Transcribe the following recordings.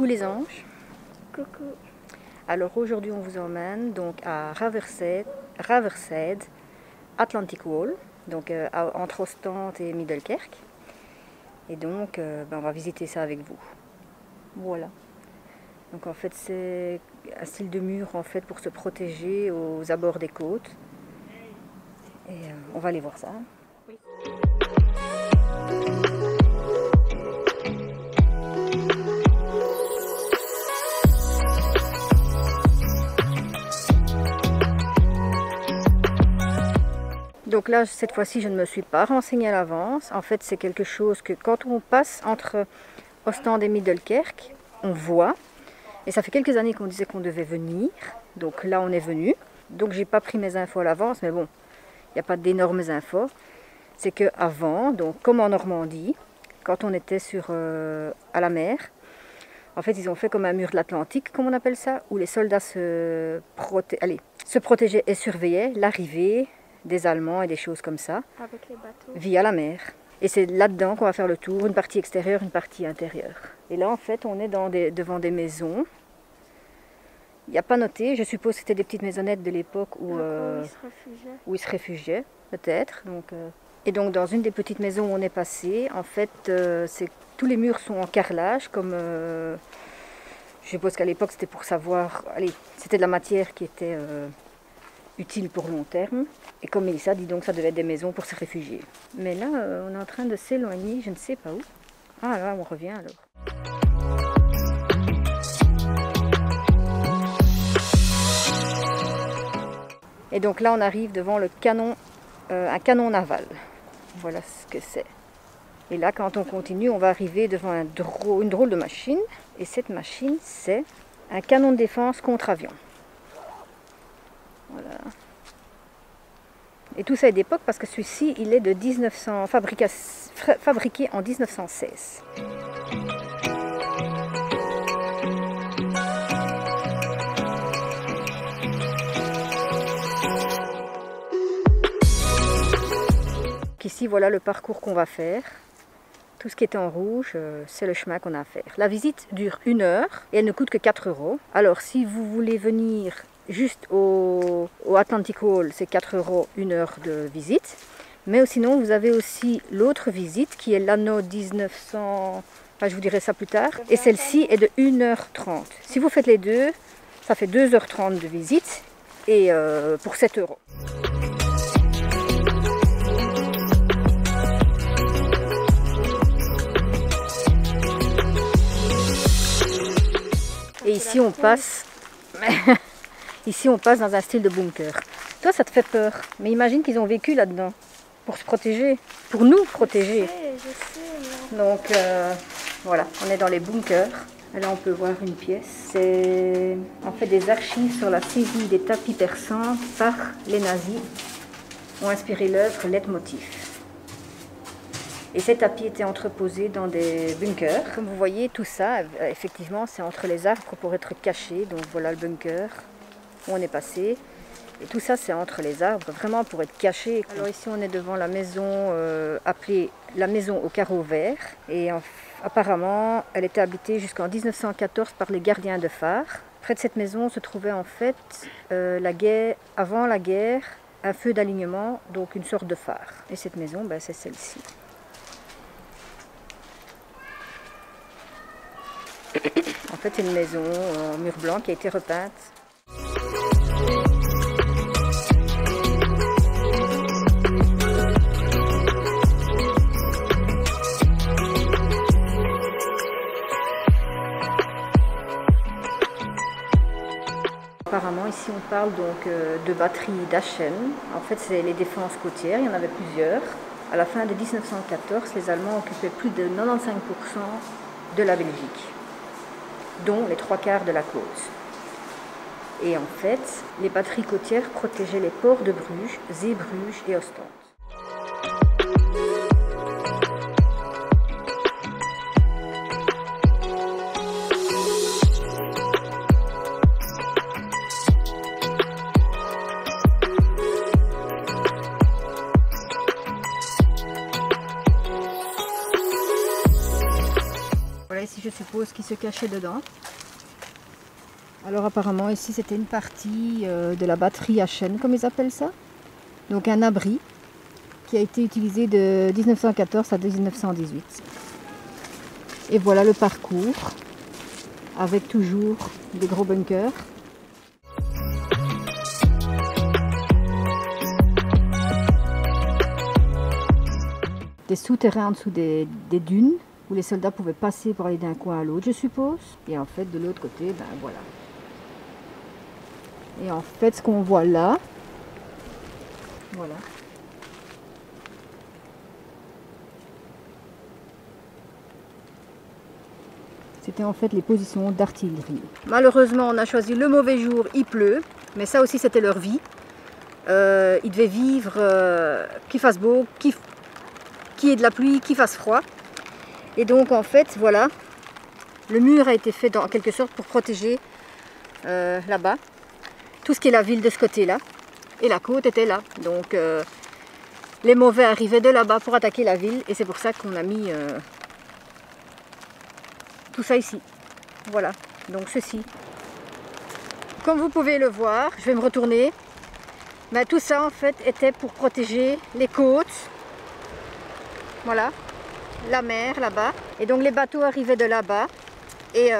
les anges. Coucou. Alors aujourd'hui on vous emmène donc à Raversede Atlantic Wall, donc entre Ostend et Middelkerk. Et donc on va visiter ça avec vous. Voilà. Donc en fait c'est un style de mur en fait pour se protéger aux abords des côtes. Et on va aller voir ça. Oui. Donc là, cette fois-ci, je ne me suis pas renseignée à l'avance. En fait, c'est quelque chose que quand on passe entre Ostend et Middelkerk, on voit. Et ça fait quelques années qu'on disait qu'on devait venir. Donc là, on est venu. Donc j'ai pas pris mes infos à l'avance, mais bon, il n'y a pas d'énormes infos. C'est qu'avant, donc comme en Normandie, quand on était à la mer, en fait, ils ont fait comme un mur de l'Atlantique, comme on appelle ça, où les soldats se protégeaient et surveillaient l'arrivée des Allemands et des choses comme ça, Avec les bateaux. Via la mer. Et c'est là-dedans qu'on va faire le tour, une partie extérieure, une partie intérieure. Et là, en fait, on est devant des maisons. Il n'y a pas noté, je suppose que c'était des petites maisonnettes de l'époque où ils se réfugiaient, peut-être. Et donc, dans une des petites maisons où on est passé, en fait, tous les murs sont en carrelage, comme... je suppose qu'à l'époque, c'était pour savoir... c'était de la matière qui était... utile pour long terme. Et comme Mélissa dit, donc ça devait être des maisons pour se réfugier. Mais là, on est en train de s'éloigner, je ne sais pas où. Ah là, on revient alors. Et donc là, on arrive devant le canon, un canon naval. Voilà ce que c'est. Et là, quand on continue, on va arriver devant une drôle de machine. Et cette machine, c'est un canon de défense contre avion. Voilà. Et tout ça est d'époque parce que celui-ci, il est de fabriqué en 1916. Ici, voilà le parcours qu'on va faire. Tout ce qui est en rouge, c'est le chemin qu'on a à faire. La visite dure 1 heure et elle ne coûte que 4 €. Alors, si vous voulez venir juste au Atlantic Wall, c'est 4 € 1 heure de visite. Mais sinon, vous avez aussi l'autre visite qui est l'anno 1900, enfin, je vous dirai ça plus tard. Et celle-ci est de 1h30. Si vous faites les deux, ça fait 2h30 de visite et pour 7 €. Et ici, on passe... Ici, on passe dans un style de bunker. Toi, ça te fait peur. Mais imagine qu'ils ont vécu là-dedans. Pour se protéger. Pour nous protéger. Je sais. Donc, voilà. On est dans les bunkers. Et là, on peut voir une pièce. C'est en fait des archives sur la saisie des tapis persans par les nazis. Ont inspiré l'œuvre Leitmotiv. Et ces tapis étaient entreposés dans des bunkers. Comme vous voyez, tout ça, effectivement, c'est entre les arbres pour être caché. Donc voilà le bunker où on est passé. Et tout ça, c'est entre les arbres, vraiment pour être caché. Alors ici, on est devant la maison appelée la maison aux carreaux verts. Et apparemment, elle était habitée jusqu'en 1914 par les gardiens de phare. Près de cette maison se trouvait en fait, avant la guerre, un feu d'alignement, donc une sorte de phare. Et cette maison, c'est celle-ci. En fait, c'est une maison en mur blanc qui a été repeinte. Apparemment, ici, on parle donc de batteries d'Aachen. En fait, c'est les défenses côtières. Il y en avait plusieurs. À la fin de 1914, les Allemands occupaient plus de 95% de la Belgique, dont les 3/4 de la côte. Et en fait, les batteries côtières protégeaient les ports de Bruges, Zeebrugge et Ostend. je suppose, qui se cachait dedans. Alors apparemment ici c'était une partie de la batterie à chaîne, comme ils appellent ça. Donc un abri qui a été utilisé de 1914 à 1918. Et voilà le parcours, avec toujours des gros bunkers. Des souterrains en dessous des dunes, où les soldats pouvaient passer pour aller d'un coin à l'autre, je suppose. Et en fait, de l'autre côté, ben voilà. Et en fait, ce qu'on voit là, voilà. C'était en fait les positions d'artillerie. Malheureusement, on a choisi le mauvais jour, il pleut, mais ça aussi c'était leur vie. Ils devaient vivre qu'il fasse beau, qu'il y ait de la pluie, qu'il fasse froid. Et donc en fait, voilà, le mur a été fait en quelque sorte pour protéger là-bas tout ce qui est la ville de ce côté-là. Et la côte était là. Donc les mauvais arrivaient de là-bas pour attaquer la ville. Et c'est pour ça qu'on a mis tout ça ici. Voilà, donc ceci. Comme vous pouvez le voir, je vais me retourner. Mais tout ça en fait était pour protéger les côtes. Voilà, la mer là-bas. Et donc les bateaux arrivaient de là-bas et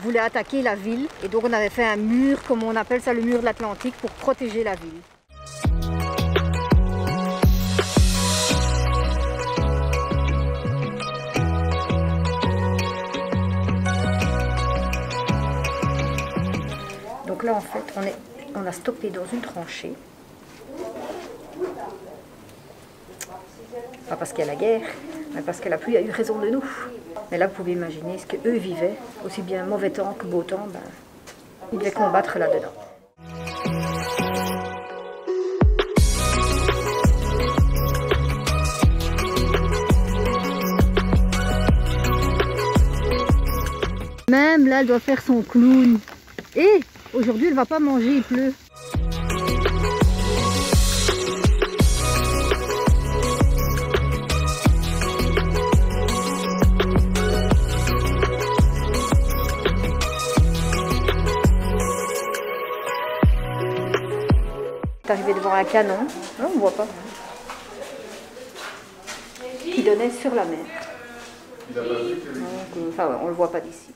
voulaient attaquer la ville. Et donc on avait fait un mur, comme on appelle ça, le mur de l'Atlantique, pour protéger la ville. Donc là en fait on a stoppé dans une tranchée. Pas parce qu'il y a la guerre, mais parce que la pluie a eu raison de nous. Mais là, vous pouvez imaginer ce qu'eux vivaient, aussi bien mauvais temps que beau temps, ben, ils devaient combattre là-dedans. Même là, elle doit faire son clown. Et aujourd'hui, elle ne va pas manger, il pleut. Arrivé devant un canon, non, on ne voit pas, qui donnait sur la mer. Donc, enfin, ouais, on ne le voit pas d'ici.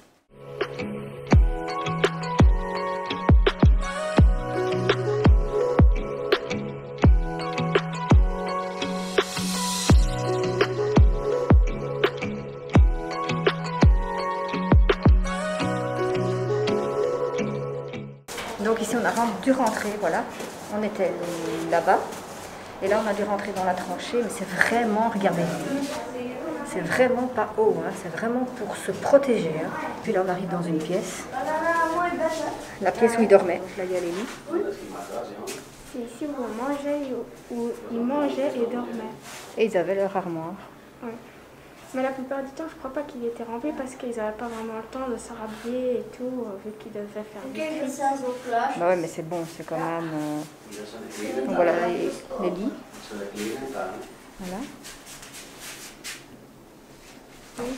Donc ici on a dû rentrer, voilà, on était là-bas, et là on a dû rentrer dans la tranchée, mais c'est vraiment, regardez, c'est vraiment pas haut, hein, c'est vraiment pour se protéger. Hein. Puis là on arrive dans une pièce, la pièce où ils dormaient. Donc là il y a les lits. C'est ici où ils mangeaient et dormaient. Et ils avaient leur armoire. Ouais. Mais la plupart du temps, je crois pas qu'il était rempli parce qu'ils n'avaient pas vraiment le temps de se rhabiller et tout, vu qu'ils devaient faire du tri. Bah ouais, mais c'est bon, c'est quand même... Donc voilà les lits. Voilà. Oui.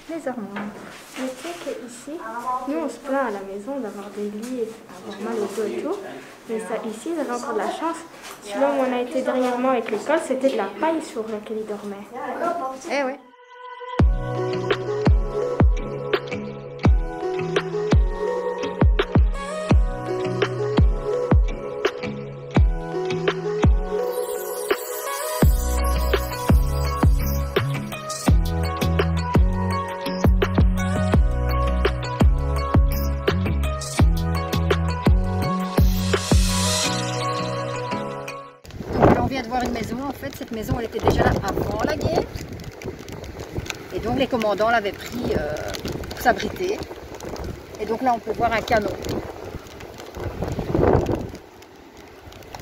Les armoires. Mais tu sais qu'ici, nous on se plaint à la maison d'avoir des lits et d'avoir mal au dos et tout. Mais ça, ici, ils avaient encore de la chance. Celui-là où on a été dernièrement avec l'école, c'était de la paille sur laquelle ils dormaient. Eh ouais. On vient de voir une maison, en fait, cette maison elle était déjà là avant la guerre. Et donc les commandants l'avaient pris pour s'abriter. Et donc là on peut voir un canon.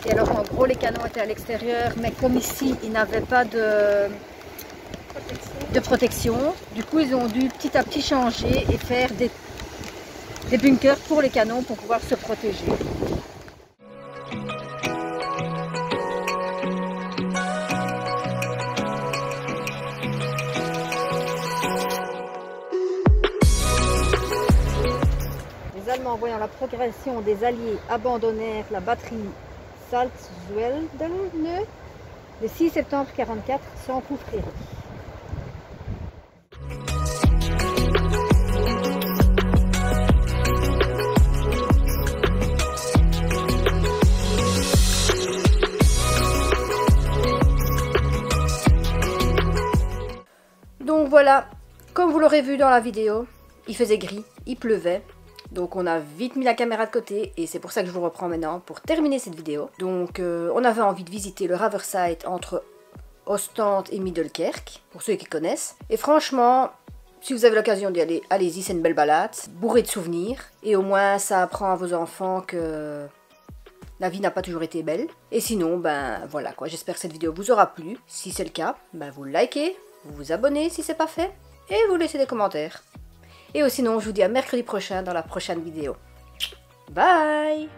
Et alors en gros les canons étaient à l'extérieur, mais comme ici ils n'avaient pas de protection, du coup ils ont dû petit à petit changer et faire des bunkers pour les canons pour pouvoir se protéger. en voyant la progression des Alliés abandonnèrent la batterie Salzwedel le 6 septembre 1944 sans coup féri. Donc voilà, comme vous l'aurez vu dans la vidéo, il faisait gris, il pleuvait. Donc on a vite mis la caméra de côté et c'est pour ça que je vous reprends maintenant pour terminer cette vidéo. Donc on avait envie de visiter le Riverside entre Ostende et Middelkerk, pour ceux qui connaissent. Et franchement, si vous avez l'occasion d'y aller, allez-y, c'est une belle balade, bourrée de souvenirs. Et au moins ça apprend à vos enfants que la vie n'a pas toujours été belle. Et sinon, ben voilà quoi, j'espère que cette vidéo vous aura plu. Si c'est le cas, ben vous likez, vous vous abonnez si c'est pas fait, et vous laissez des commentaires. Et sinon, je vous dis à mercredi prochain dans la prochaine vidéo. Bye!